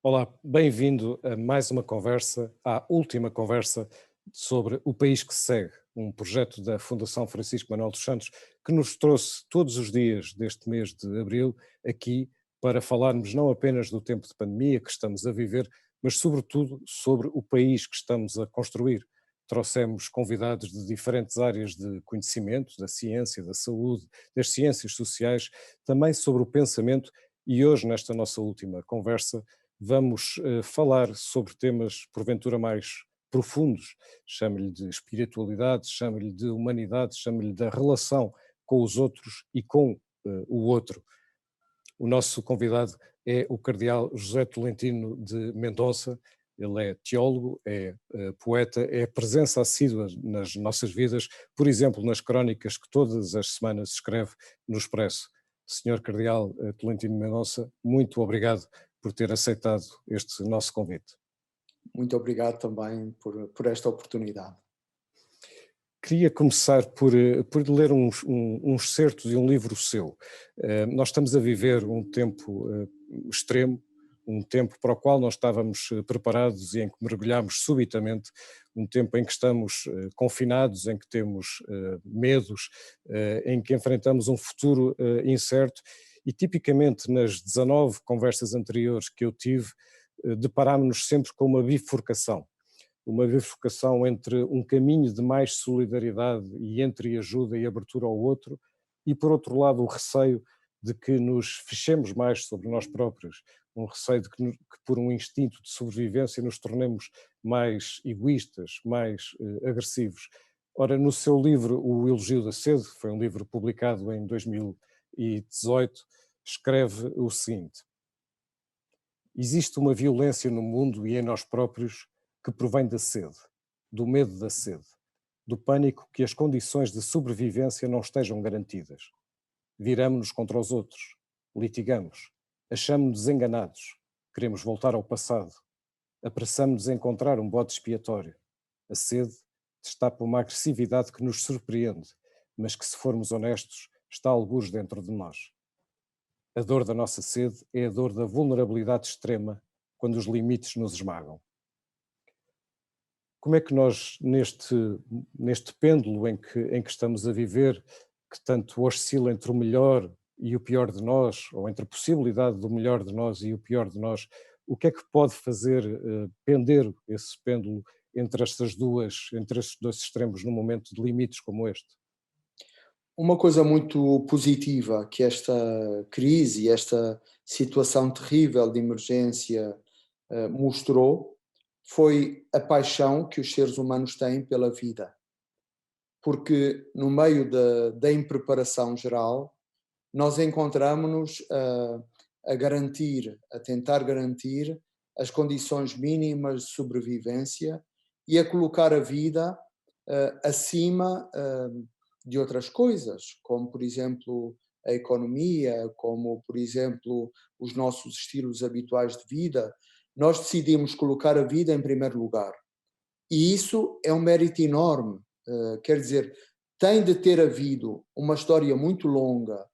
Olá, bem-vindo a mais uma conversa, à última conversa sobre O País que se Segue, um projeto da Fundação Francisco Manuel dos Santos que nos trouxe todos os dias deste mês de abril aqui para falarmos não apenas do tempo de pandemia que estamos a viver, mas sobretudo sobre o país que estamos a construir. Trouxemos convidados de diferentes áreas de conhecimento, da ciência, da saúde, das ciências sociais, também sobre o pensamento e hoje, nesta nossa última conversa, vamos falar sobre temas porventura mais profundos, chame-lhe de espiritualidade, chame-lhe de humanidade, chame-lhe da relação com os outros e com o outro. O nosso convidado é o cardeal José Tolentino de Mendonça. Ele é teólogo, é poeta, é presença assídua nas nossas vidas, por exemplo, nas crónicas que todas as semanas escreve no Expresso. Senhor Cardeal Tolentino Mendonça, muito obrigado por ter aceitado este nosso convite. Muito obrigado também por esta oportunidade. Queria começar por ler uns certos de um livro seu. Nós estamos a viver um tempo extremo, um tempo para o qual nós estávamos preparados e em que mergulhámos subitamente, um tempo em que estamos confinados, em que temos medos, em que enfrentamos um futuro incerto e tipicamente nas 19 conversas anteriores que eu tive, deparámos-nos sempre com uma bifurcação entre um caminho de mais solidariedade e ajuda e abertura ao outro, e por outro lado o receio de que nos fechemos mais sobre nós próprios, um receio de que por um instinto de sobrevivência nos tornemos mais egoístas, mais agressivos. Ora, no seu livro O Elogio da Sede, que foi um livro publicado em 2018, escreve o seguinte: existe uma violência no mundo e em nós próprios que provém da sede, do medo da sede, do pânico que as condições de sobrevivência não estejam garantidas. Viramo-nos contra os outros, litigamos, achamo-nos enganados, queremos voltar ao passado, apressamo-nos a encontrar um bode expiatório. A sede destapa uma agressividade que nos surpreende, mas que, se formos honestos, está algures dentro de nós. A dor da nossa sede é a dor da vulnerabilidade extrema, quando os limites nos esmagam. Como é que nós, neste pêndulo em que estamos a viver, que tanto oscila entre o melhor e o pior de nós, ou entre a possibilidade do melhor de nós e o pior de nós, o que é que pode fazer pender esse pêndulo entre estes dois extremos num momento de limites como este? Uma coisa muito positiva que esta crise, esta situação terrível de emergência mostrou foi a paixão que os seres humanos têm pela vida. Porque no meio da impreparação geral, nós encontramos-nos a garantir, a tentar garantir as condições mínimas de sobrevivência e a colocar a vida acima de outras coisas, como por exemplo a economia, como por exemplo os nossos estilos habituais de vida. Nós decidimos colocar a vida em primeiro lugar. E isso é um mérito enorme. Quer dizer, tem de ter havido uma história muito longa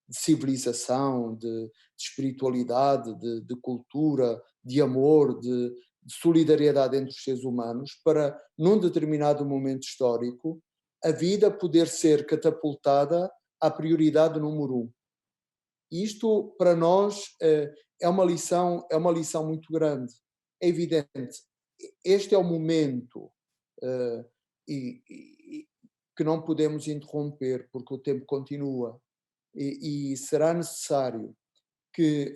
de civilização, de espiritualidade, de cultura, de amor, de solidariedade entre os seres humanos, para, num determinado momento histórico, a vida poder ser catapultada à prioridade número um. Isto, para nós, é uma lição muito grande. É evidente, este é o momento eh, que não podemos interromper, porque o tempo continua e será necessário que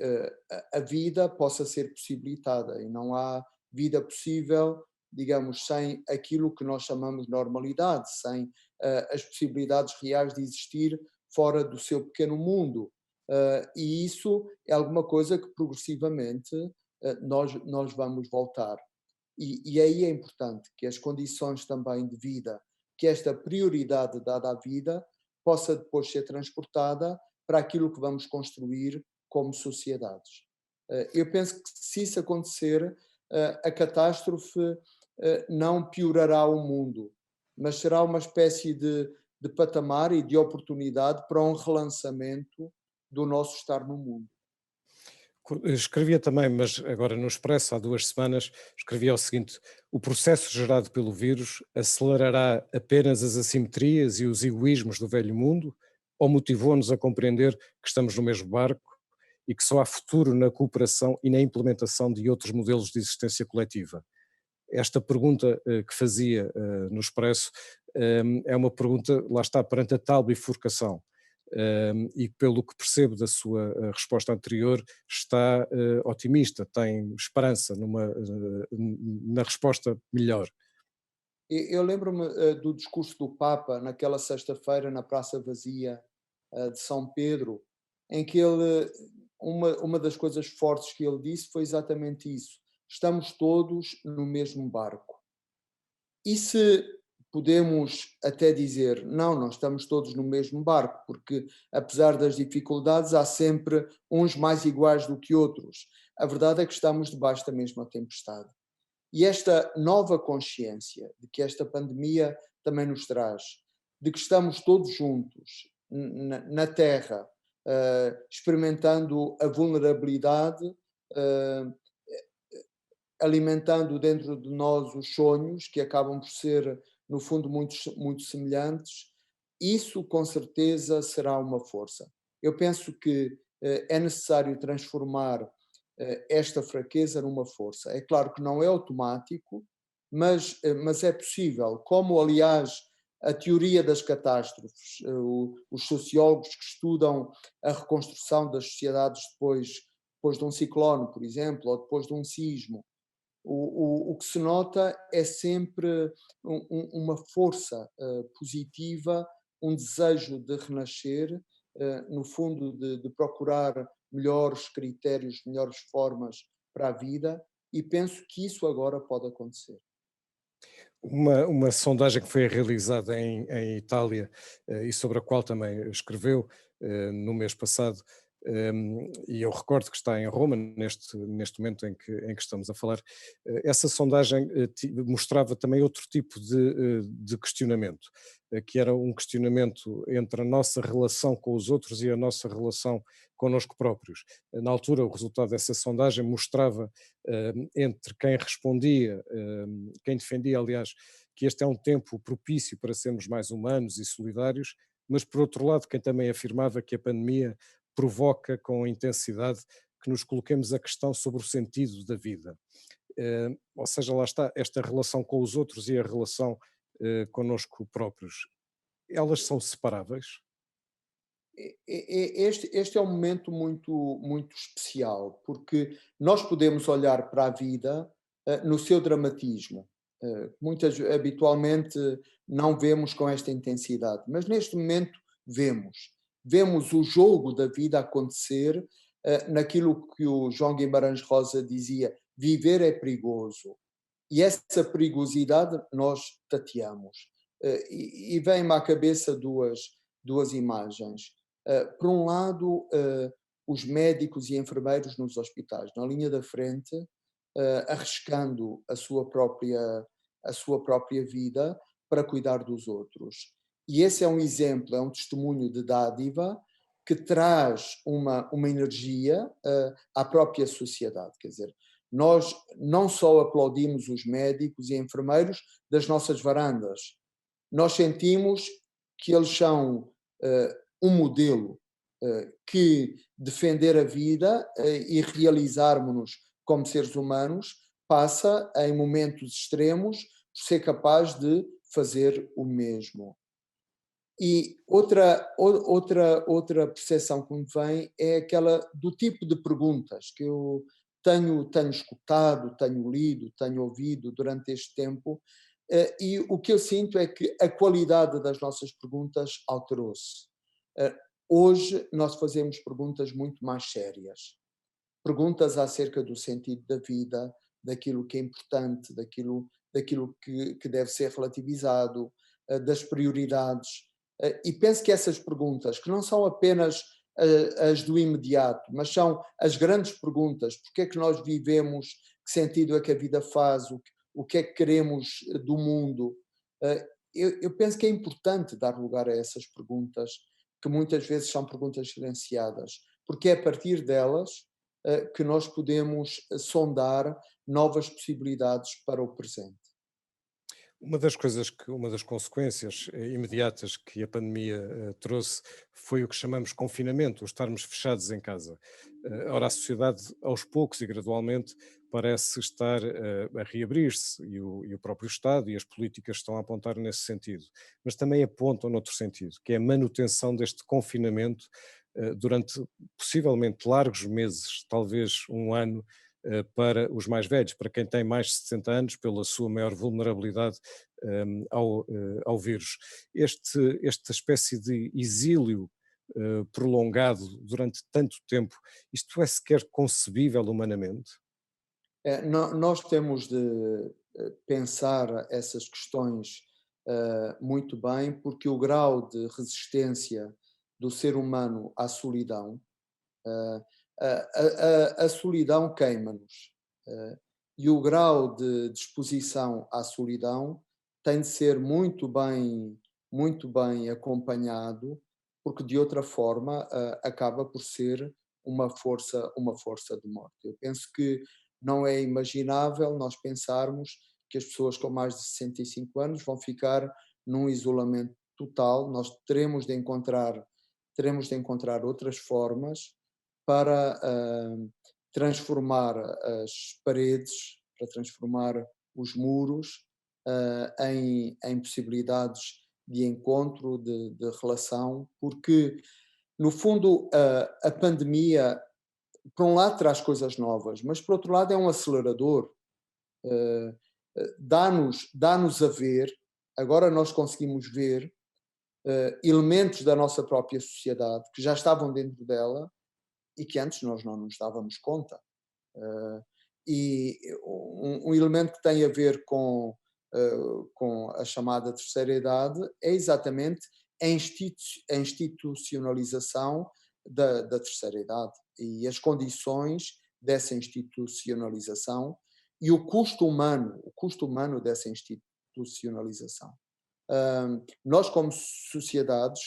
a vida possa ser possibilitada e não há vida possível, digamos, sem aquilo que nós chamamos de normalidade, sem as possibilidades reais de existir fora do seu pequeno mundo. E isso é alguma coisa que progressivamente nós vamos voltar. E aí é importante que as condições também de vida, que esta prioridade dada à vida, possa depois ser transportada para aquilo que vamos construir como sociedades. Eu penso que se isso acontecer, a catástrofe não piorará o mundo, mas será uma espécie de patamar e de oportunidade para um relançamento do nosso estar no mundo. Escrevia também, mas agora no Expresso, há 2 semanas, escrevia o seguinte: o processo gerado pelo vírus acelerará apenas as assimetrias e os egoísmos do velho mundo, ou motivou-nos a compreender que estamos no mesmo barco e que só há futuro na cooperação e na implementação de outros modelos de existência coletiva? Esta pergunta que fazia no Expresso é uma pergunta, lá está, perante a tal bifurcação. E pelo que percebo da sua resposta anterior, está otimista, tem esperança na resposta melhor. Eu lembro-me do discurso do Papa naquela sexta-feira na Praça Vazia de São Pedro, em que uma das coisas fortes que ele disse foi exatamente isso: estamos todos no mesmo barco. E se podemos até dizer, não estamos todos no mesmo barco, porque apesar das dificuldades há sempre uns mais iguais do que outros. A verdade é que estamos debaixo da mesma tempestade. E esta nova consciência de que esta pandemia também nos traz, de que estamos todos juntos na Terra, experimentando a vulnerabilidade, uh, alimentando dentro de nós os sonhos, que acabam por ser, no fundo, muito semelhantes, isso com certeza será uma força. Eu penso que é necessário transformar esta fraqueza numa força. É claro que não é automático, mas é possível. Como, aliás, a teoria das catástrofes, os sociólogos que estudam a reconstrução das sociedades depois de um ciclone, por exemplo, ou depois de um sismo, o que se nota é sempre uma força positiva, um desejo de renascer, no fundo de procurar melhores critérios, melhores formas para a vida, e penso que isso agora pode acontecer. Uma sondagem que foi realizada em Itália e sobre a qual também escreveu no mês passado, e eu recordo que está em Roma neste momento em que estamos a falar, essa sondagem mostrava também outro tipo de questionamento, que era um questionamento entre a nossa relação com os outros e a nossa relação connosco próprios. Na altura, o resultado dessa sondagem mostrava entre quem respondia, quem defendia, aliás, que este é um tempo propício para sermos mais humanos e solidários, mas por outro lado, quem também afirmava que a pandemia provoca com intensidade que nos coloquemos a questão sobre o sentido da vida. Ou seja, lá está, esta relação com os outros e a relação connosco próprios, elas são separáveis? Este é um momento muito especial, porque nós podemos olhar para a vida no seu dramatismo. Habitualmente não vemos com esta intensidade, mas neste momento vemos. Vemos o jogo da vida acontecer naquilo que o João Guimarães Rosa dizia: viver é perigoso. E essa perigosidade nós tateamos. E vem-me à cabeça duas imagens. Por um lado, os médicos e enfermeiros nos hospitais, na linha da frente, arriscando a sua própria vida para cuidar dos outros. E esse é um exemplo, é um testemunho de dádiva que traz uma energia à própria sociedade. Quer dizer, nós não só aplaudimos os médicos e enfermeiros das nossas varandas, nós sentimos que eles são um modelo, que defender a vida e realizarmos-nos como seres humanos passa, em momentos extremos, por ser capaz de fazer o mesmo. E outra percepção que me vem é aquela do tipo de perguntas que eu tenho escutado, tenho lido, tenho ouvido durante este tempo, e o que eu sinto é que a qualidade das nossas perguntas alterou-se. Eh, Hoje nós fazemos perguntas muito mais sérias, perguntas acerca do sentido da vida, daquilo que é importante, daquilo que deve ser relativizado, das prioridades. E penso que essas perguntas, que não são apenas as do imediato, mas são as grandes perguntas: porque é que nós vivemos, que sentido é que a vida faz, o que é que queremos do mundo. Eu penso que é importante dar lugar a essas perguntas, que muitas vezes são perguntas silenciadas, porque é a partir delas que nós podemos sondar novas possibilidades para o presente. Uma das consequências imediatas que a pandemia trouxe foi o que chamamos confinamento, o estarmos fechados em casa. Ora, a sociedade, aos poucos e gradualmente, parece estar a reabrir-se e o próprio Estado e as políticas estão a apontar nesse sentido. Mas também apontam noutro sentido, que é a manutenção deste confinamento durante possivelmente largos meses, talvez um ano, para os mais velhos, para quem tem mais de 60 anos, pela sua maior vulnerabilidade ao vírus. Esta espécie de exílio prolongado durante tanto tempo, isto é sequer concebível humanamente? Nós temos de pensar essas questões muito bem, porque o grau de resistência do ser humano à solidão, eh, a solidão queima-nos. E o grau de disposição à solidão tem de ser muito bem acompanhado, porque de outra forma acaba por ser uma força de morte. Eu penso que não é imaginável nós pensarmos que as pessoas com mais de 65 anos vão ficar num isolamento total. Nós teremos de encontrar outras formas para transformar as paredes, para transformar os muros em possibilidades de encontro, de relação, porque, no fundo, a pandemia, por um lado, traz coisas novas, mas, por outro lado, é um acelerador. eh, dá-nos a ver, agora nós conseguimos ver elementos da nossa própria sociedade que já estavam dentro dela e que antes nós não nos dávamos conta. Uh, e um elemento que tem a ver com a chamada terceira idade é exatamente a institucionalização da terceira idade e as condições dessa institucionalização e o custo humano dessa institucionalização. Nós, como sociedades,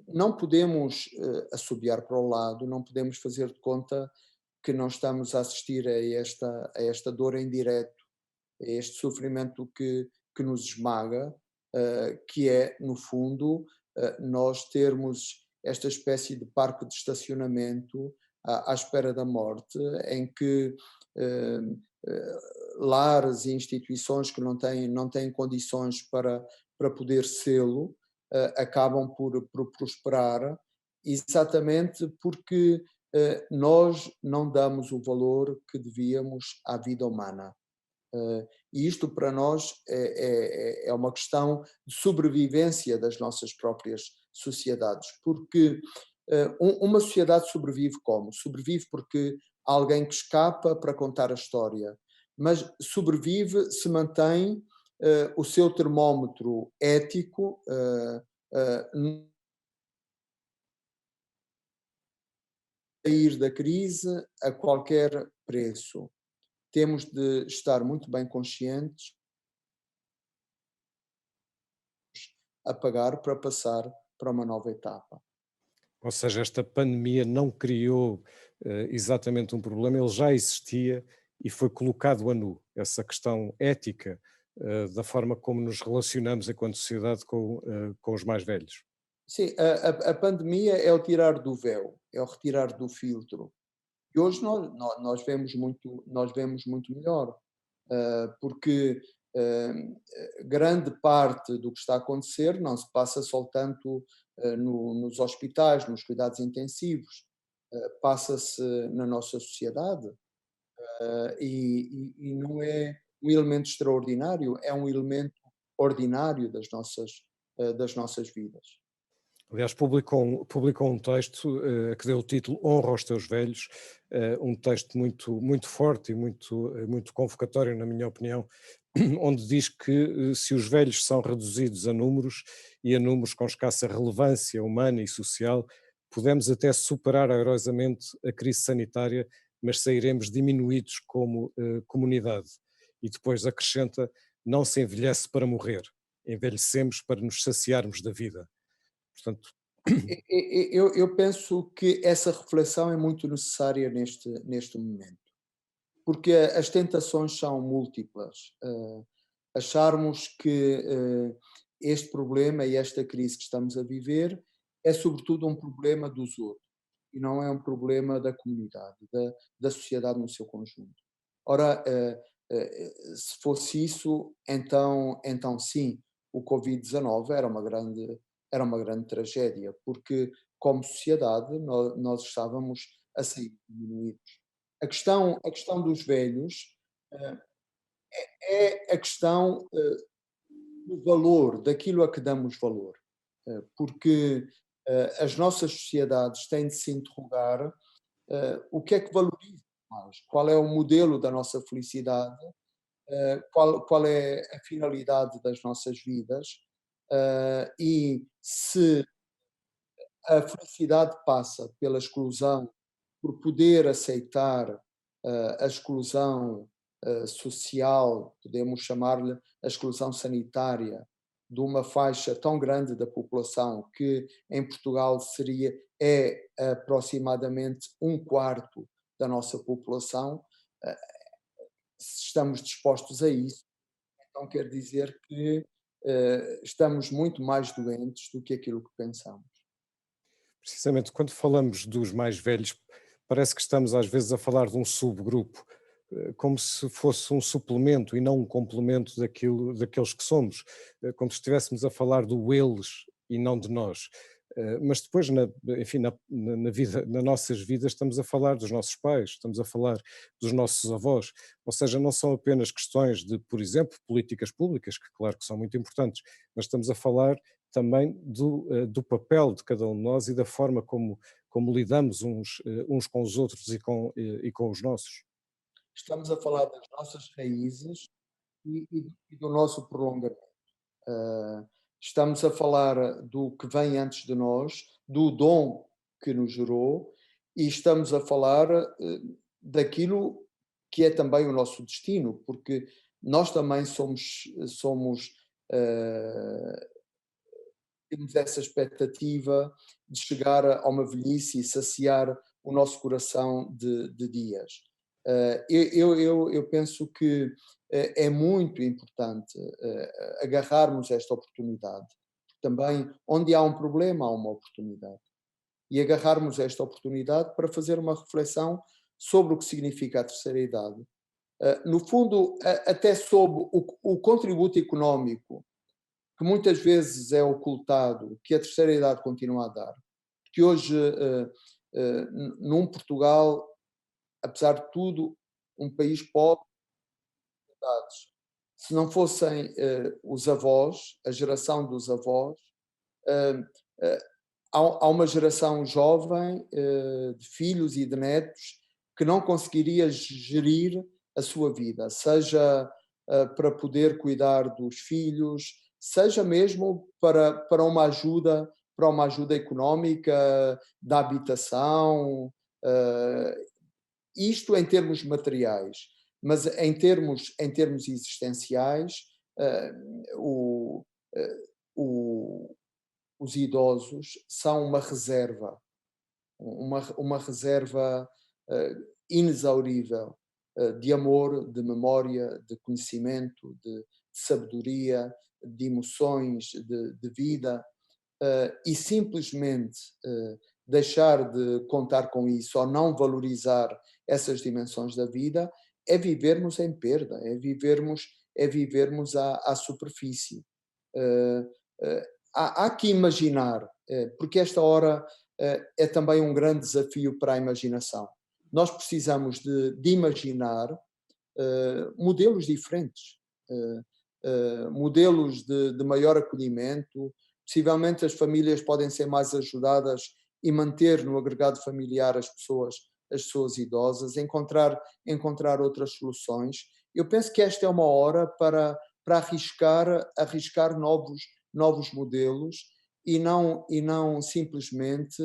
não podemos assobiar para o lado, não podemos fazer de conta que não estamos a assistir a esta dor em direto, a este sofrimento que nos esmaga, que é, no fundo, nós termos esta espécie de parque de estacionamento à espera da morte, em que eh, eh, lares e instituições que não têm condições para poder sê-lo, acabam por prosperar, exatamente porque nós não damos o valor que devíamos à vida humana. E isto para nós é uma questão de sobrevivência das nossas próprias sociedades, porque uma sociedade sobrevive como? Sobrevive porque há alguém que escapa para contar a história, mas sobrevive se mantém o seu termómetro ético sair da crise a qualquer preço. Temos de estar muito bem conscientes a pagar para passar para uma nova etapa. Ou seja, esta pandemia não criou exatamente um problema, ele já existia e foi colocado a nu. Essa questão ética da forma como nos relacionamos enquanto sociedade com os mais velhos. Sim, a pandemia é o tirar do véu, é o retirar do filtro. E hoje nós vemos muito melhor, porque grande parte do que está a acontecer não se passa só tanto nos hospitais, nos cuidados intensivos, passa-se na nossa sociedade, e não é um elemento extraordinário, é um elemento ordinário das nossas vidas. Aliás, publicou um texto que deu o título Honra aos Teus Velhos, um texto muito forte e muito convocatório, na minha opinião, onde diz que se os velhos são reduzidos a números e a números com escassa relevância humana e social, podemos até superar airosamente a crise sanitária, mas sairemos diminuídos como comunidade. E depois acrescenta, não se envelhece para morrer, envelhecemos para nos saciarmos da vida. Portanto, Eu penso que essa reflexão é muito necessária neste momento, porque as tentações são múltiplas. Acharmos que este problema e esta crise que estamos a viver é sobretudo um problema dos outros e não é um problema da comunidade, da sociedade no seu conjunto. Ora, se fosse isso, então sim, o Covid-19 era uma grande tragédia, porque como sociedade nós estávamos a sair diminuídos. A questão dos velhos eh, é a questão do valor, daquilo a que damos valor. Porque as nossas sociedades têm de se interrogar o que é que valoriza mais, qual é o modelo da nossa felicidade, qual é a finalidade das nossas vidas, e se a felicidade passa pela exclusão, por poder aceitar a exclusão social, podemos chamar-lhe a exclusão sanitária, de uma faixa tão grande da população, que em Portugal é aproximadamente um quarto da nossa população. eh, Se estamos dispostos a isso, então quer dizer que estamos muito mais doentes do que aquilo que pensamos. Precisamente quando falamos dos mais velhos, parece que estamos às vezes a falar de um subgrupo, como se fosse um suplemento e não um complemento daqueles que somos, como se estivéssemos a falar do eles e não de nós. Mas depois, enfim, na vida, nas nossas vidas, estamos a falar dos nossos pais, estamos a falar dos nossos avós, ou seja, não são apenas questões de, por exemplo, políticas públicas, que claro que são muito importantes, mas estamos a falar também do papel de cada um de nós e da forma como lidamos uns com os outros e com os nossos. Estamos a falar das nossas raízes e do nosso prolongamento. Ah, Estamos a falar do que vem antes de nós, do dom que nos gerou, e estamos a falar daquilo que é também o nosso destino, porque nós também somos ah, temos essa expectativa de chegar a uma velhice e saciar o nosso coração de dias. Eu penso que é muito importante agarrarmos esta oportunidade. Também, onde há um problema, há uma oportunidade. E agarrarmos esta oportunidade para fazer uma reflexão sobre o que significa a terceira idade. No fundo, até sobre o contributo económico que muitas vezes é ocultado, que a terceira idade continua a dar. Que hoje, num Portugal, apesar de tudo, um país pobre, se não fossem os avós, a geração dos avós, eh, eh, há uma geração jovem de filhos e de netos que não conseguiria gerir a sua vida, seja para poder cuidar dos filhos, seja mesmo para uma ajuda económica, da habitação, eh, isto em termos materiais, mas em termos existenciais, eh, o, eh, o, os idosos são uma reserva eh, inexaurível de amor, de memória, de conhecimento, de sabedoria, de emoções, de vida, e simplesmente deixar de contar com isso ou não valorizar essas dimensões da vida é vivermos em perda, é vivermos à superfície. Eh, há que imaginar, porque esta hora é também um grande desafio para a imaginação. Nós precisamos de imaginar modelos diferentes, modelos de maior acolhimento. Possivelmente as famílias podem ser mais ajudadas e manter no agregado familiar as pessoas idosas, encontrar outras soluções. Eu penso que esta é uma hora para arriscar novos modelos e não simplesmente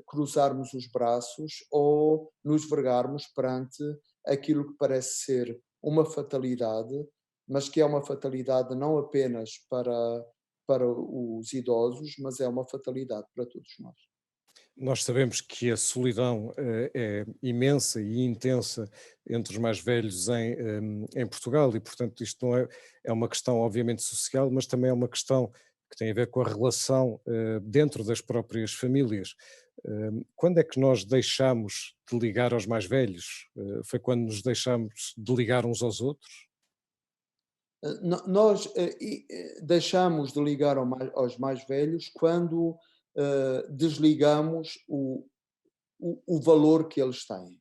cruzarmos os braços ou nos vergarmos perante aquilo que parece ser uma fatalidade, mas que é uma fatalidade não apenas para os idosos, mas é uma fatalidade para todos nós. Nós sabemos que a solidão é imensa e intensa entre os mais velhos em Portugal e, portanto, isto não é uma questão obviamente social, mas também é uma questão que tem a ver com a relação dentro das próprias famílias. Quando é que nós deixamos de ligar aos mais velhos? Foi quando nos deixamos de ligar uns aos outros? Nós deixamos de ligar aos mais velhos quando desligamos o valor que eles têm.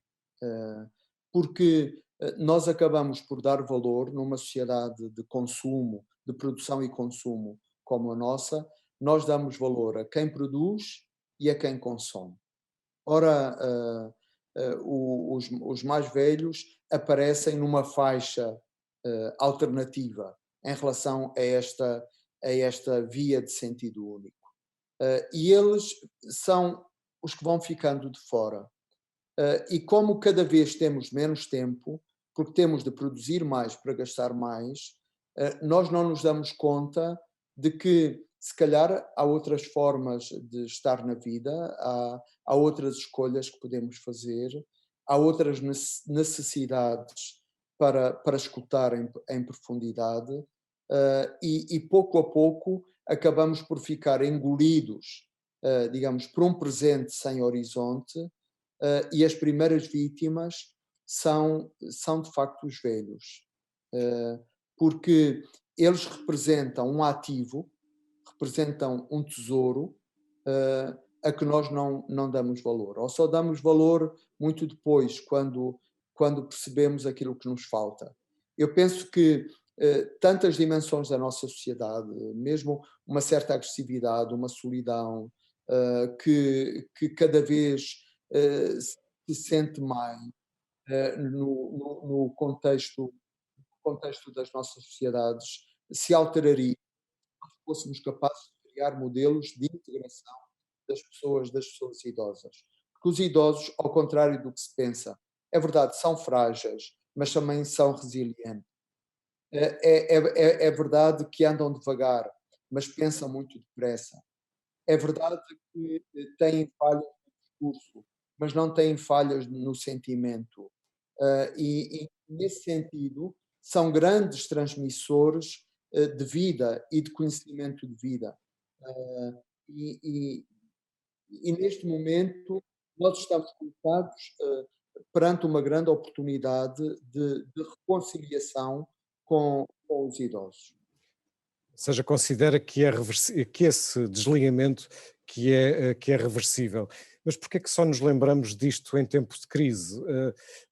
Porque nós acabamos por dar valor numa sociedade de consumo, de produção e consumo como a nossa, nós damos valor a quem produz e a quem consome. Ora, os mais velhos aparecem numa faixa alternativa em relação a esta via de sentido único. E eles são os que vão ficando de fora. E como cada vez temos menos tempo, porque temos de produzir mais para gastar mais, nós não nos damos conta de que, se calhar, há outras formas de estar na vida, há outras escolhas que podemos fazer, há outras necessidades para escutar em profundidade, e pouco a pouco acabamos por ficar engolidos, digamos, por um presente sem horizonte, e as primeiras vítimas são de facto os velhos, porque eles representam um ativo, representam um tesouro a que nós não damos valor, ou só damos valor muito depois, quando percebemos aquilo que nos falta. Eu penso que tantas dimensões da nossa sociedade, mesmo uma certa agressividade, uma solidão, que cada vez se sente mais no contexto das nossas sociedades, se alteraria se fôssemos capazes de criar modelos de integração das pessoas idosas. Porque os idosos, ao contrário do que se pensa, é verdade, são frágeis, mas também são resilientes. É verdade que andam devagar, mas pensam muito depressa. É verdade que têm falhas no discurso, mas não têm falhas no sentimento. E nesse sentido, são grandes transmissores de vida e de conhecimento de vida. Ah, e, e- e neste momento, nós estamos colocados perante uma grande oportunidade de reconciliação com os idosos. Ou seja, considera que, que esse desligamento que é reversível. Mas porquê é que só nos lembramos disto em tempos de crise?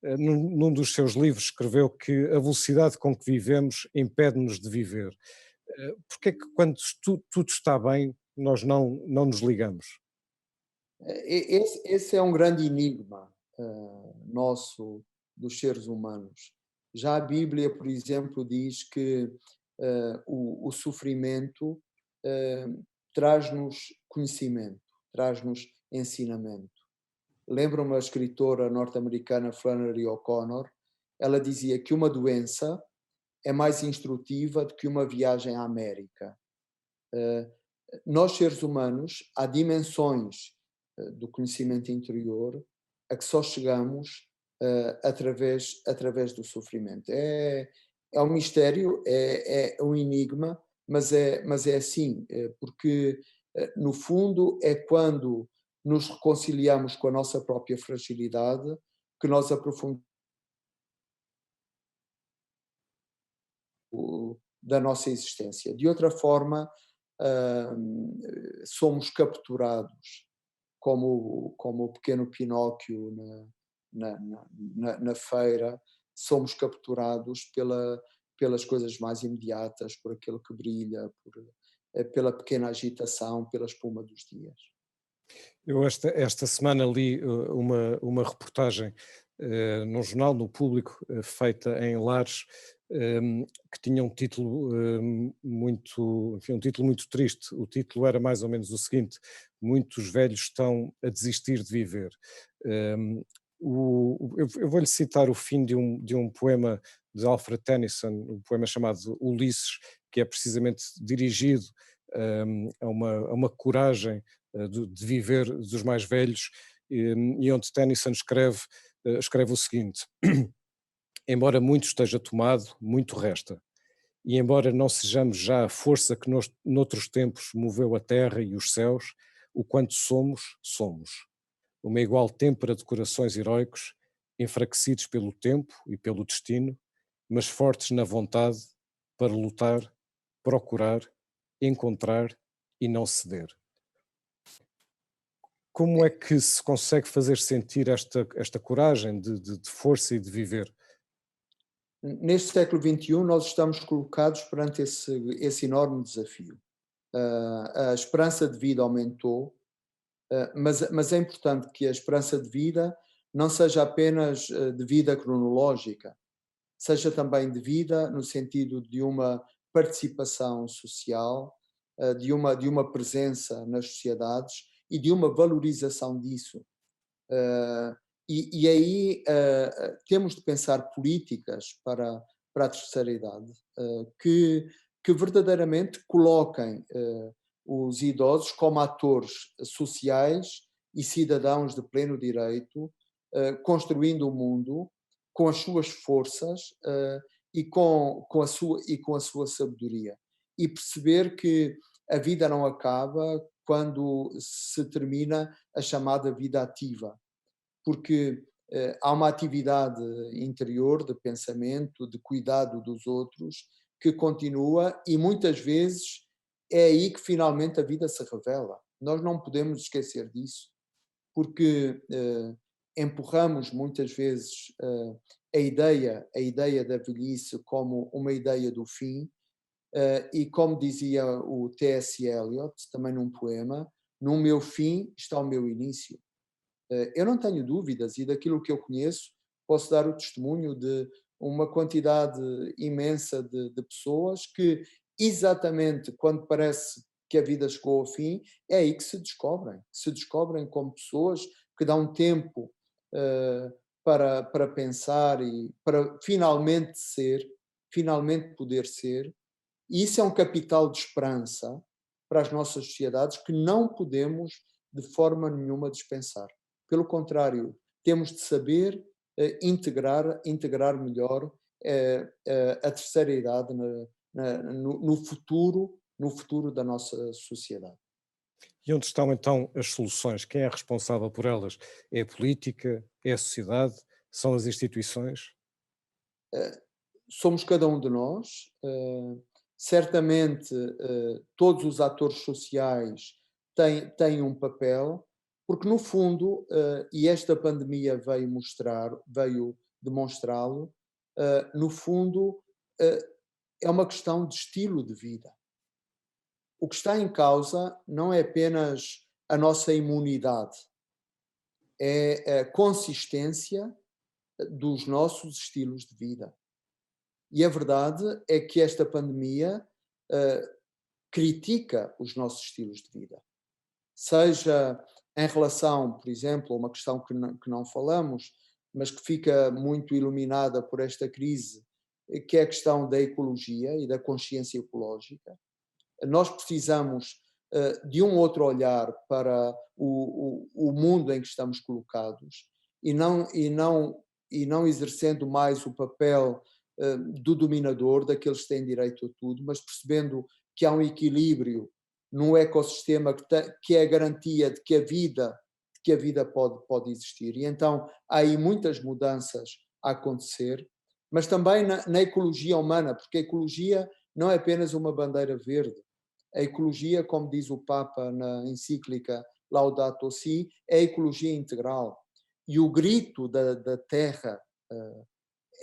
Num dos seus livros escreveu que a velocidade com que vivemos impede-nos de viver. Porquê é que quando tudo está bem nós não nos ligamos? Esse é um grande enigma nosso, dos seres humanos. Já a Bíblia, por exemplo, diz que o sofrimento eh, traz-nos conhecimento, traz-nos ensinamento. Lembro-me a escritora norte-americana Flannery O'Connor, ela dizia que uma doença é mais instrutiva do que uma viagem à América. Eh, Nós, seres humanos, há dimensões do conhecimento interior a que só chegamos através do sofrimento. É um mistério, é um enigma, mas é assim, porque no fundo é quando nos reconciliamos com a nossa própria fragilidade que nós aprofundamos da nossa existência. De outra forma, somos capturados como o pequeno Pinóquio na feira, somos capturados pelas coisas mais imediatas, por aquilo que brilha, pela pequena agitação, pela espuma dos dias. Eu esta semana li uma reportagem num jornal, no Público, feita em Lares, que tinha um título muito, enfim, um título muito triste. O título era mais ou menos o seguinte: muitos velhos estão a desistir de viver. Um, eu vou-lhe citar o fim de um poema de Alfred Tennyson, um poema chamado Ulisses, que é precisamente dirigido a uma coragem de viver dos mais velhos, e onde Tennyson escreve o seguinte: embora muito esteja tomado, muito resta. E embora não sejamos já a força que noutros tempos moveu a terra e os céus, o quanto somos, somos. Uma igual têmpera de corações heroicos, enfraquecidos pelo tempo e pelo destino, mas fortes na vontade para lutar, procurar, encontrar e não ceder. Como é que se consegue fazer sentir esta coragem de força e de viver? Neste século XXI, nós estamos colocados perante esse enorme desafio. A esperança de vida aumentou, mas é importante que a esperança de vida não seja apenas de vida cronológica, seja também de vida no sentido de uma participação social, de uma presença nas sociedades e de uma valorização disso. Uh, e aí temos de pensar políticas para a terceira idade que verdadeiramente coloquem os idosos como atores sociais e cidadãos de pleno direito, construindo o mundo com as suas forças e com a sua sabedoria. E perceber que a vida não acaba quando se termina a chamada vida ativa, porque há uma atividade interior de pensamento, de cuidado dos outros, que continua e muitas vezes é aí que finalmente a vida se revela. Nós não podemos esquecer disso, porque empurramos muitas vezes a ideia da velhice como uma ideia do fim, e como dizia o T.S. Eliot, também num poema, no meu fim está o meu início. Eu não tenho dúvidas, e daquilo que eu conheço, posso dar o testemunho de uma quantidade imensa de pessoas que, exatamente quando parece que a vida chegou ao fim, é aí que se descobrem como pessoas que dão tempo para pensar e para finalmente poder ser. E isso é um capital de esperança para as nossas sociedades que não podemos de forma nenhuma dispensar. Pelo contrário, temos de saber integrar melhor a terceira idade no futuro da nossa sociedade. E onde estão então as soluções? Quem é responsável por elas? É a política? É a sociedade? São as instituições? Somos cada um de nós. Certamente, todos os atores sociais têm um papel, porque no fundo, e esta pandemia veio demonstrá-lo, no fundo, é uma questão de estilo de vida. O que está em causa não é apenas a nossa imunidade, é a consistência dos nossos estilos de vida. E a verdade é que esta pandemia critica os nossos estilos de vida. Seja em relação, por exemplo, a uma questão que não falamos, mas que fica muito iluminada por esta crise, que é a questão da ecologia e da consciência ecológica. Nós precisamos de um outro olhar para o mundo em que estamos colocados e não exercendo mais o papel do dominador, daqueles que têm direito a tudo, mas percebendo que há um equilíbrio num ecossistema que é a garantia de que a vida pode existir. E então há aí muitas mudanças a acontecer, mas também na ecologia humana, porque a ecologia não é apenas uma bandeira verde. A ecologia, como diz o Papa na encíclica Laudato Si, é a ecologia integral. E o grito da terra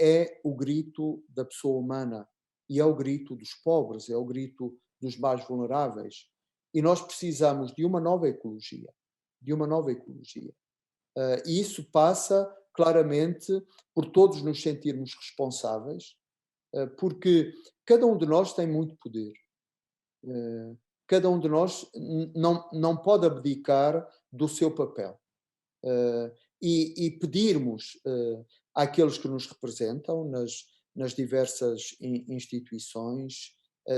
é o grito da pessoa humana e é o grito dos pobres, é o grito dos mais vulneráveis. E nós precisamos de uma nova ecologia, de uma nova ecologia. E isso passa claramente por todos nos sentirmos responsáveis, porque cada um de nós tem muito poder. Cada um de nós não pode abdicar do seu papel. E pedirmos àqueles que nos representam nas diversas instituições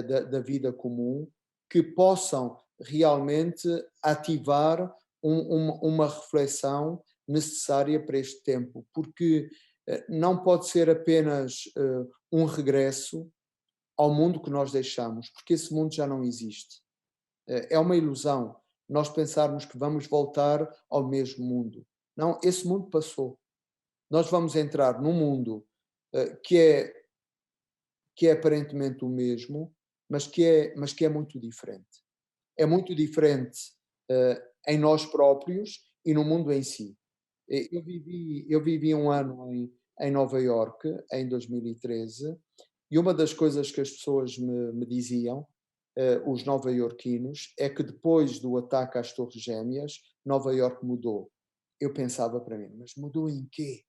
da vida comum que possam realmente ativar uma reflexão necessária para este tempo, porque não pode ser apenas um regresso ao mundo que nós deixamos, porque esse mundo já não existe. É uma ilusão nós pensarmos que vamos voltar ao mesmo mundo. Não, esse mundo passou. Nós vamos entrar num mundo que é aparentemente o mesmo, mas que é muito diferente. É muito diferente em nós próprios e no mundo em si. Eu vivi um ano em Nova Iorque, em 2013, e uma das coisas que as pessoas me diziam, os nova-iorquinos, é que depois do ataque às Torres Gêmeas, Nova Iorque mudou. Eu pensava para mim, mas mudou em quê?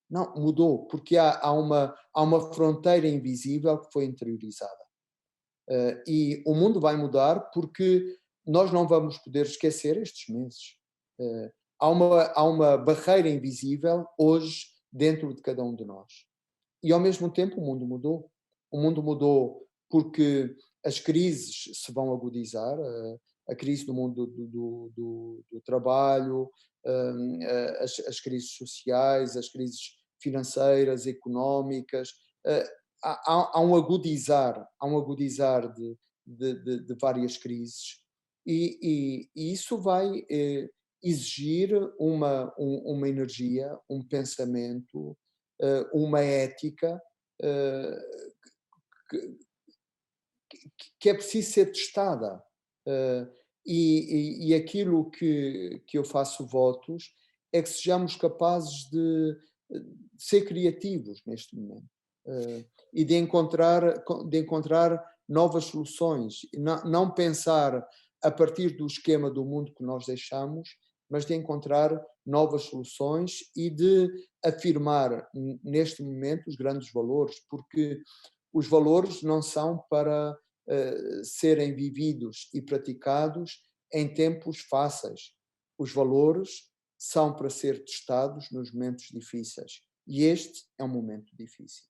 Não, mudou, porque há uma fronteira invisível que foi interiorizada. E o mundo vai mudar porque nós não vamos poder esquecer estes meses. Há uma barreira invisível hoje dentro de cada um de nós. E ao mesmo tempo o mundo mudou. O mundo mudou porque as crises se vão agudizar, a crise do mundo do trabalho, as crises sociais, as crises financeiras, económicas, eh, há um agudizar de várias crises e isso vai exigir uma energia, um pensamento, uma ética eh, que, que é preciso ser testada. Eh, e aquilo que eu faço votos é que sejamos capazes de ser criativos neste momento e de encontrar novas soluções, não pensar a partir do esquema do mundo que nós deixamos, mas de encontrar novas soluções e de afirmar neste momento os grandes valores, porque os valores não são para serem vividos e praticados em tempos fáceis. Os valores são para ser testados nos momentos difíceis. E este é um momento difícil.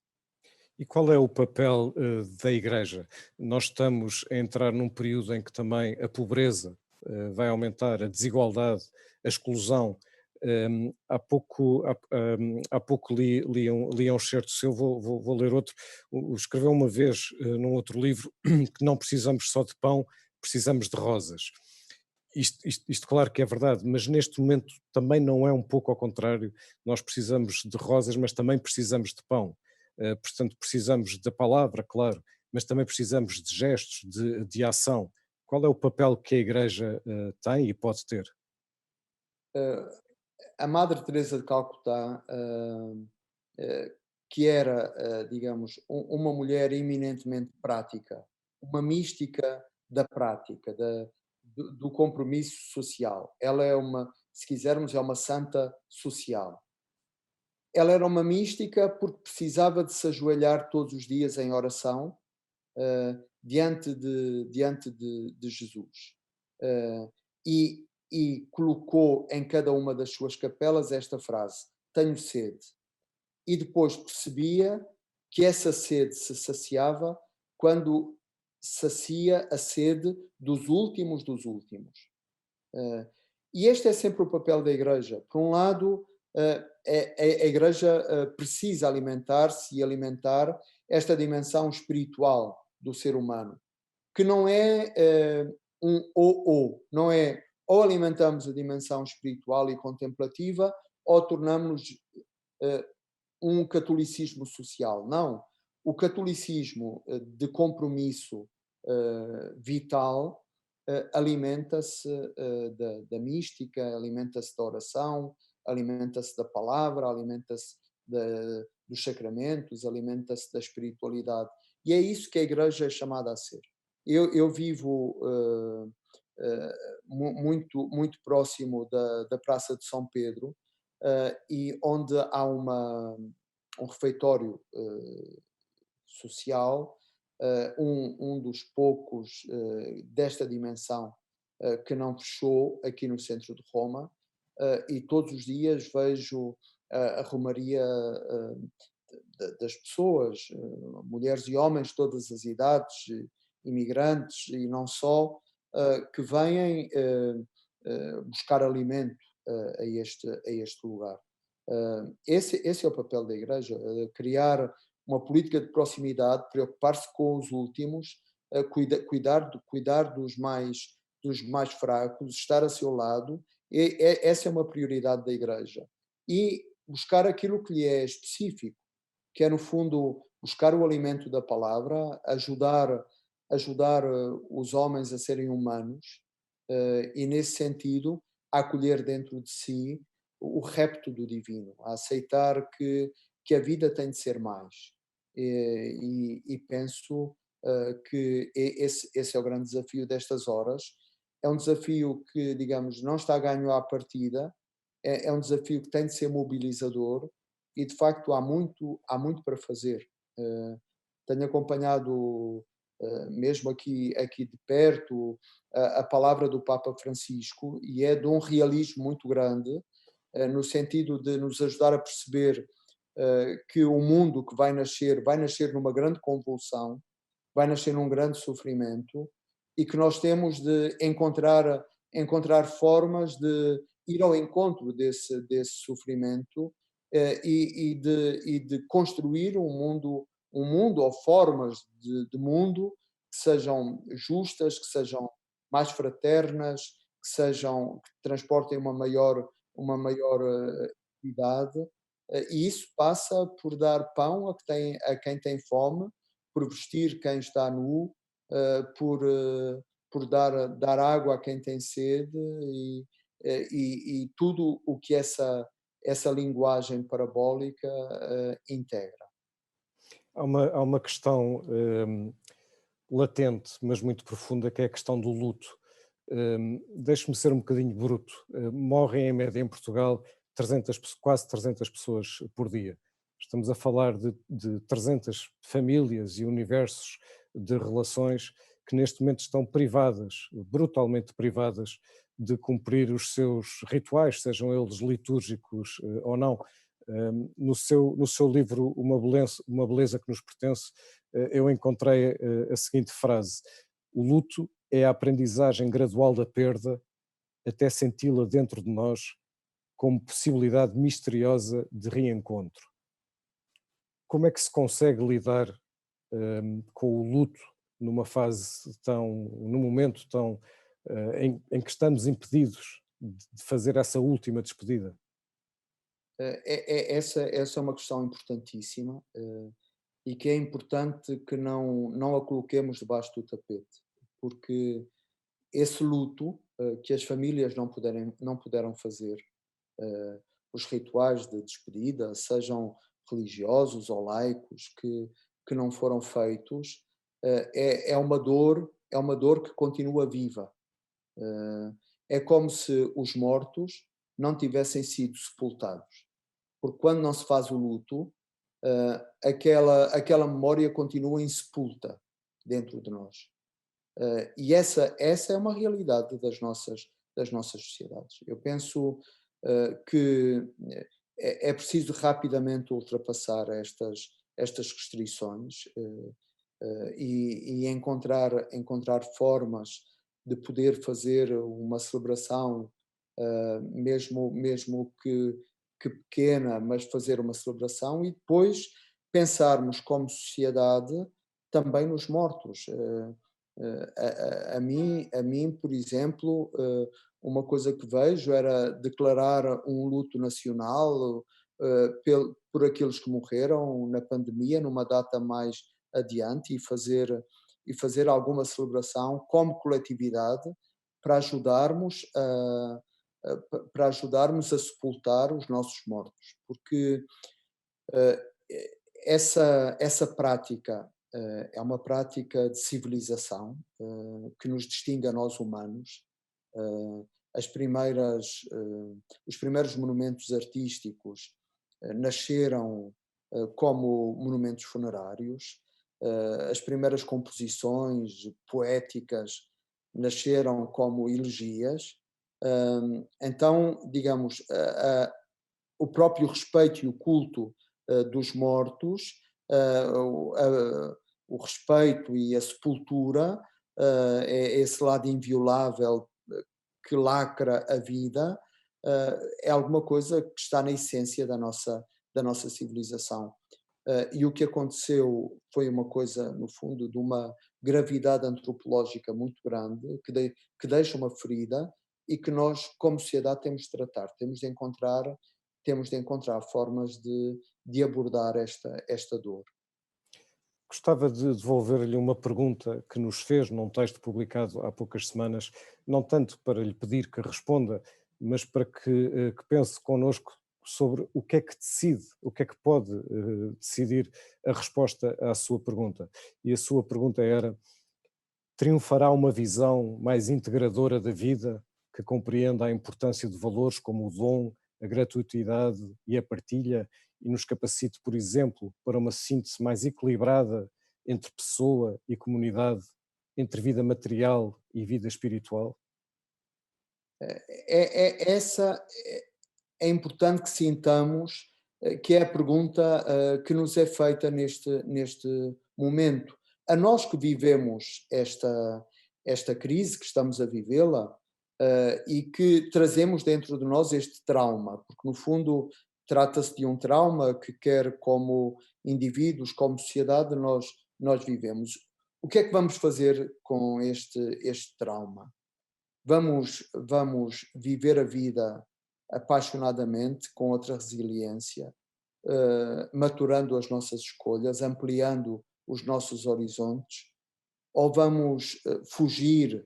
E qual é o papel da Igreja? Nós estamos a entrar num período em que também a pobreza vai aumentar, a desigualdade, a exclusão. Há pouco li um excerto seu, vou ler outro. Escreveu uma vez num outro livro que não precisamos só de pão, precisamos de rosas. Isto claro que é verdade, mas neste momento também não é um pouco ao contrário. Nós precisamos de rosas, mas também precisamos de pão. Portanto, precisamos da palavra, claro, mas também precisamos de gestos, de ação. Qual é o papel que a Igreja tem e pode ter? Eh, a Madre Teresa de Calcutá, que era, digamos, uma mulher eminentemente prática, uma mística da prática, do compromisso social. Ela é se quisermos, é uma santa social. Ela era uma mística porque precisava de se ajoelhar todos os dias em oração, diante de Jesus. Eh, e colocou em cada uma das suas capelas esta frase: Tenho sede. E depois percebia que essa sede se saciava quando sacia a sede dos últimos dos últimos. Eh, e este é sempre o papel da Igreja. Por um lado, a Igreja precisa alimentar-se e alimentar esta dimensão espiritual do ser humano, que não é um ou, não é ou alimentamos a dimensão espiritual e contemplativa ou tornamos-nos eh, um catolicismo social. Não. O catolicismo de compromisso vital alimenta-se da mística, alimenta-se da oração, alimenta-se da palavra, alimenta-se dos sacramentos, alimenta-se da espiritualidade. E é isso que a Igreja é chamada a ser. Eu vivo muito, muito próximo da Praça de São Pedro, e onde há um refeitório social, um dos poucos desta dimensão que não fechou aqui no centro de Roma, e todos os dias vejo a romaria das pessoas, mulheres e homens de todas as idades, imigrantes e não só, que vêm buscar alimento a este lugar. Esse é o papel da Igreja, criar uma política de proximidade, preocupar-se com os últimos, cuidar dos mais fracos, estar a seu lado. Essa é uma prioridade da Igreja. E buscar aquilo que lhe é específico, que é, no fundo, buscar o alimento da palavra, ajudar os homens a serem humanos, e, nesse sentido, a acolher dentro de si o repto do divino, a aceitar que a vida tem de ser mais. E penso que esse é o grande desafio destas horas. É um desafio que, digamos, não está ganho à partida, é um desafio que tem de ser mobilizador e, de facto, há muito para fazer. Tenho acompanhado, mesmo aqui de perto, a palavra do Papa Francisco, e é de um realismo muito grande, no sentido de nos ajudar a perceber que o mundo que vai nascer numa grande convulsão, vai nascer num grande sofrimento, e que nós temos de encontrar formas de ir ao encontro desse sofrimento, e de construir um mundo ou formas de mundo que sejam justas, que sejam mais fraternas, que transportem uma maior equidade, e isso passa por dar pão a quem tem fome, por vestir quem está nu, por dar água a quem tem sede, e tudo o que essa linguagem parabólica integra. Há uma questão latente, mas muito profunda, que é a questão do luto. Deixe-me ser um bocadinho bruto. Morrem em média em Portugal 300, quase 300 pessoas por dia. Estamos a falar de 300 famílias e universos de relações que neste momento estão privadas, brutalmente privadas, de cumprir os seus rituais, sejam eles litúrgicos ou não. No seu livro Uma Beleza que nos pertence, eu encontrei a seguinte frase: o luto é a aprendizagem gradual da perda até senti-la dentro de nós como possibilidade misteriosa de reencontro. Como é que se consegue lidar com o luto num momento tão em que estamos impedidos de fazer essa última despedida? Essa é uma questão importantíssima, e que é importante que não a coloquemos debaixo do tapete, porque esse luto que as famílias não puderam fazer, os rituais de despedida, sejam religiosos ou laicos, que não foram feitos, é uma dor que continua viva. É como se os mortos não tivessem sido sepultados, porque quando não se faz o luto, aquela memória continua insepulta dentro de nós. E essa é uma realidade das nossas sociedades. Eu penso que é preciso rapidamente ultrapassar estas restrições, e encontrar formas de poder fazer uma celebração, mesmo que pequena, mas fazer uma celebração, e depois pensarmos como sociedade também nos mortos. A mim, por exemplo, uma coisa que vejo era declarar um luto nacional por aqueles que morreram na pandemia, numa data mais adiante, e fazer alguma celebração como coletividade para ajudarmos a sepultar os nossos mortos, porque eh, essa prática é uma prática de civilização que nos distingue a nós humanos. Eh, os primeiros monumentos artísticos nasceram como monumentos funerários. As primeiras composições poéticas nasceram como elegias. Então, digamos, o próprio respeito e o culto dos mortos, o respeito e a sepultura, é esse lado inviolável que lacra a vida, é alguma coisa que está na essência da nossa civilização. E o que aconteceu foi uma coisa, no fundo, de uma gravidade antropológica muito grande, que deixa uma ferida e que nós, como sociedade, temos de tratar, temos de encontrar formas de abordar esta dor. Gostava de devolver-lhe uma pergunta que nos fez num texto publicado há poucas semanas, não tanto para lhe pedir que responda, mas para que pense connosco sobre o que é que decide, o que é que pode decidir a resposta à sua pergunta. E a sua pergunta era: triunfará uma visão mais integradora da vida, que compreenda a importância de valores como o dom, a gratuitidade e a partilha e nos capacite, por exemplo, para uma síntese mais equilibrada entre pessoa e comunidade, entre vida material e vida espiritual? Essa é importante que sintamos que é a pergunta que nos é feita neste momento. A nós que vivemos esta crise, que estamos a vivê-la, e que trazemos dentro de nós este trauma, porque no fundo trata-se de um trauma que quer como indivíduos, como sociedade, nós vivemos. O que é que vamos fazer com este trauma? Vamos viver a vida apaixonadamente, com outra resiliência, maturando as nossas escolhas, ampliando os nossos horizontes, ou vamos fugir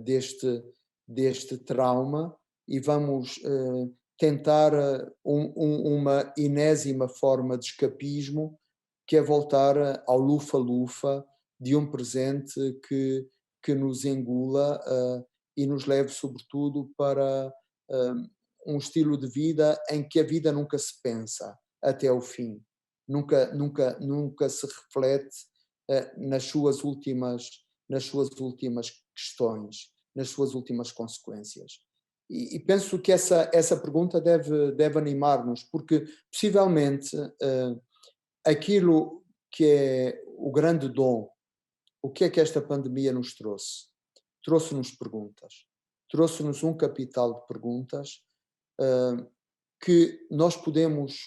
deste trauma e vamos tentar uma enésima forma de escapismo, que é voltar ao lufa-lufa de um presente que nos engula e nos leve, sobretudo, para um estilo de vida em que a vida nunca se pensa até ao fim, nunca se reflete nas suas últimas questões, nas suas últimas consequências. E penso que essa pergunta deve animar-nos, porque possivelmente aquilo que é o grande dom, o que é que esta pandemia nos trouxe? Trouxe-nos perguntas, trouxe-nos um capital de perguntas que nós podemos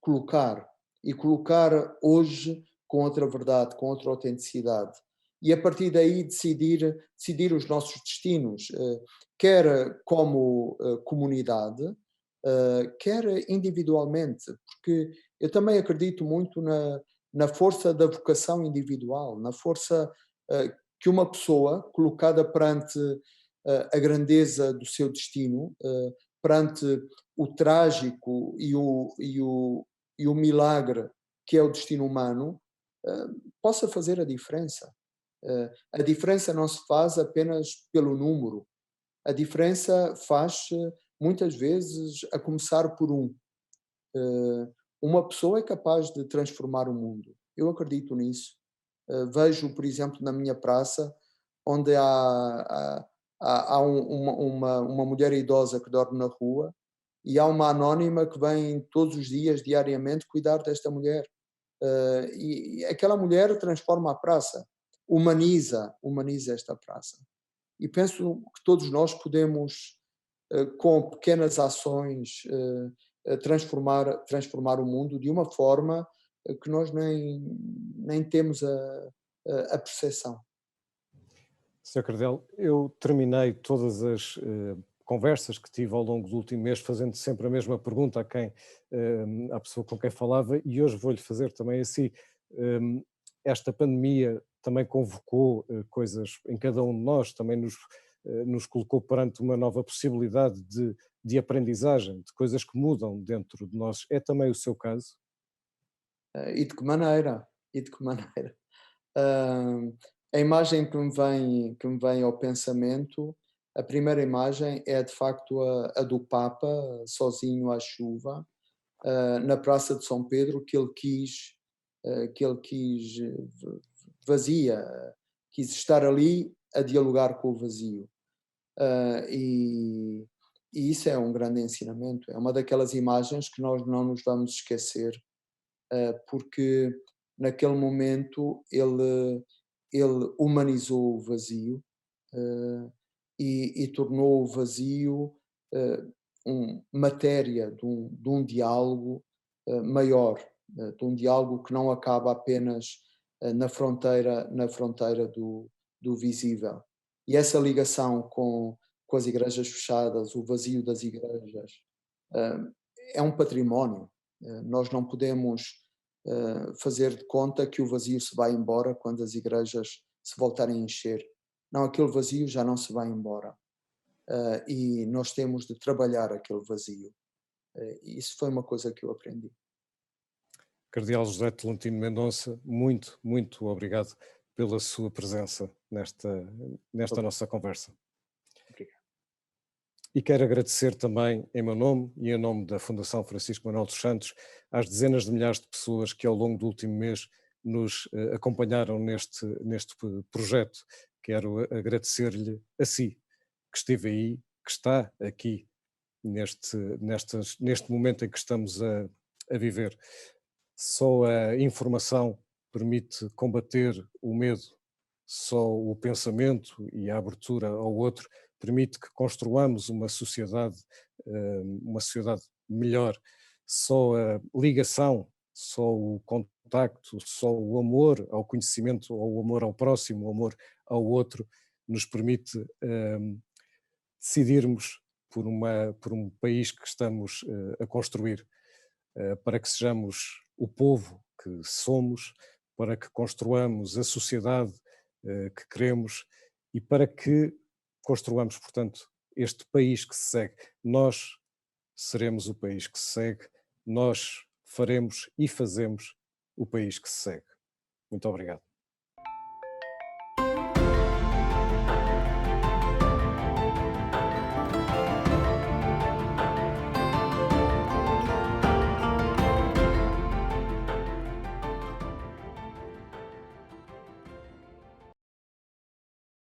colocar e colocar hoje com outra verdade, com outra autenticidade. E a partir daí decidir os nossos destinos, quer como comunidade, quer individualmente, porque eu também acredito muito na força da vocação individual, na força que uma pessoa, colocada perante a grandeza do seu destino, perante o trágico e o milagre que é o destino humano, possa fazer a diferença. A diferença não se faz apenas pelo número, a diferença faz muitas vezes a começar por um. Uma pessoa é capaz de transformar o mundo. Eu acredito nisso. Vejo, por exemplo, na minha praça, onde há uma mulher idosa que dorme na rua e há uma anónima que vem todos os dias, diariamente, cuidar desta mulher. E aquela mulher transforma a praça, humaniza esta praça. E penso que todos nós podemos, com pequenas ações, transformar o mundo de uma forma que nós nem temos a percepção. Sr. Cardel, eu terminei todas as conversas que tive ao longo do último mês fazendo sempre a mesma pergunta à pessoa com quem falava, e hoje vou-lhe fazer também assim. Esta pandemia também convocou coisas em cada um de nós, também nos colocou perante uma nova possibilidade de aprendizagem, de coisas que mudam dentro de nós. É também o seu caso? E de que maneira? E de que maneira? Ah, a imagem que me vem ao pensamento, a primeira imagem é de facto a do Papa, sozinho à chuva, na Praça de São Pedro, que ele quis vazia, quis estar ali a dialogar com o vazio. Ah, e, e isso é um grande ensinamento, é uma daquelas imagens que nós não nos vamos esquecer, porque naquele momento ele humanizou o vazio, e tornou o vazio matéria de um diálogo maior, de um diálogo que não acaba apenas na fronteira do visível. E essa ligação com as igrejas fechadas, o vazio das igrejas, uh, é um património. Nós não podemos fazer de conta que o vazio se vai embora quando as igrejas se voltarem a encher. Não, aquele vazio já não se vai embora. E nós temos de trabalhar aquele vazio. Isso foi uma coisa que eu aprendi. Cardeal José Tolentino Mendonça, muito, muito obrigado pela sua presença nesta nossa conversa. Obrigado. E quero agradecer também, em meu nome e em nome da Fundação Francisco Manuel dos Santos, às dezenas de milhares de pessoas que ao longo do último mês nos acompanharam neste projeto. Quero agradecer-lhe a si, que esteve aí, que está aqui, neste momento em que estamos a viver. Só a informação permite combater o medo, só o pensamento e a abertura ao outro permite que construamos uma sociedade melhor. Só a ligação, só o contacto, só o amor ao conhecimento, ou o amor ao próximo, o amor ao outro, nos permite decidirmos por um país que estamos a construir, para que sejamos o povo que somos, para que construamos a sociedade que queremos e para que construamos, portanto, este país que se segue. Nós seremos o país que se segue, nós faremos e fazemos o país que se segue. Muito obrigado.